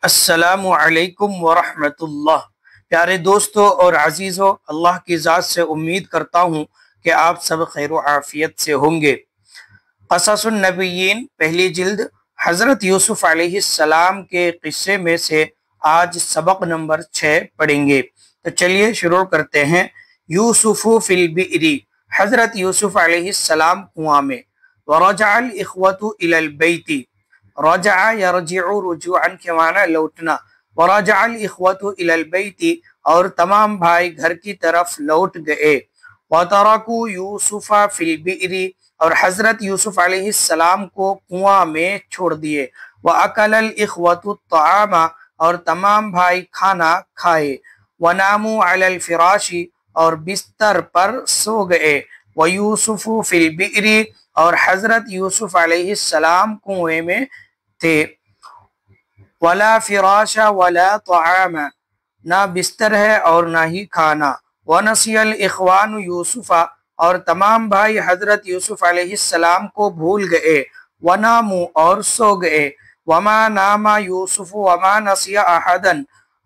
السلام علیکم ورحمۃ اللہ۔ پیارے دوستو اور عزیزو، اللہ کی ذات سے امید کرتا ہوں کہ آپ سب خیر و عافیت سے ہوں گے۔ قصص النبیین پہلی جلد حضرت یوسف علیہ السلام کے قصے میں سے آج سبق نمبر 6 پڑھیں گے۔ تو چلیے شروع کرتے ہیں۔ یوسف فی البئر، حضرت یوسف علیہ السلام کنواں میں۔ ورجع الاخوۃ الی البیت، رجع یرجع رجوعا کے معنی لوٹنا۔ ورجع الاخوۃ الی البیت، اور تمام بھائی گھر کی طرف لوٹ گئے۔ وترکوا یوسف فی البئر، اور حضرت یوسف علیہ السلام کو کنواں میں چھوڑ دیے۔ وأکل الاخوۃ الطعام، اور تمام بھائی کھانا کھائے۔ وناموا علی الفراش، اور بستر پر سو گئے۔ ویوسف فی البئر، اور حضرت یوسف علیہ السلام کنویں میں تھے۔ ولا فراش ولا طعام، نہ بستر ہے اور نہ ہی کھانا۔ ونسی الاخوان یوسف، اور تمام بھائی حضرت یوسف علیہ السلام کو بھول گئے۔ وناموا، اور سو گئے۔ وما نام یوسف وما نسی احدا،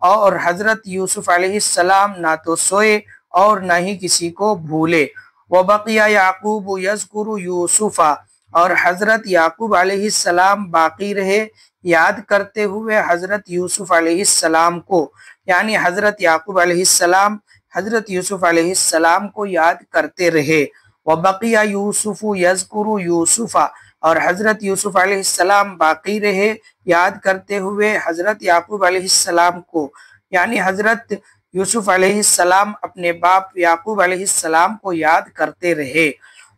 اور حضرت یوسف علیہ السلام نہ تو سوئے اور نہ ہی کسی کو بھولے۔ وبقی یعقوب یذکر یوسف، اور حضرت یعقوب علیہ السلام باقی رہے یاد کرتے ہوئے حضرت یوسف علیہ السلام کو، یعنی حضرت یعقوب علیہ السلام حضرت یوسف علیہ السلام کو یاد کرتے رہے۔ وبقی یوسف یذکر یوسف، اور حضرت یوسف علیہ السلام باقی رہے یاد کرتے ہوئے حضرت یعقوب علیہ السلام کو، یعنی حضرت یوسف علیہ السلام اپنے باپ یعقوب علیہ السلام کو یاد کرتے رہے۔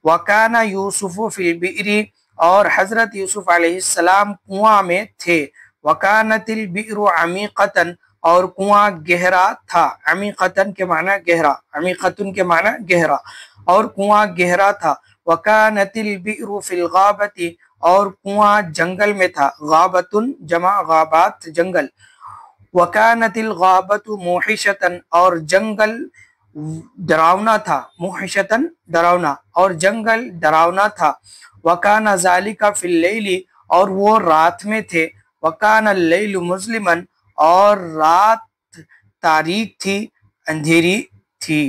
وَكَانَ يُوسُفُ فِي الْبِئْرِ، اور حضرت یوسف علیہ السلام کنواں میں تھے۔ وَكَانَتِ الْبِئْرُ عَمِيقَةً، اور کنواں گہرا تھا۔ عمیقتاً کے معنی گہرا، عمیقتن کے معنی گہرا، اور کنواں گہرا تھا۔ وَكَانَتِ الْبِئْرُ فِي الْغَابَةِ، اور کنواں جنگل میں تھا۔ غابتن جمع غابات جنگل۔ وَكَانَتِ الْغَابَةُ مُوحِشَةً، اور جنگل ڈراؤنا تھا۔ موحشتاً ڈراؤنا، اور جنگل ڈراؤنا تھا۔ وَكَانَ ذَلِكَ فِي اللَّيْلِ، اور وہ رات میں تھے۔ وَكَانَ اللَّيْلُ مُظْلِمًا، اور رات تاریک تھی، اندھیری تھی۔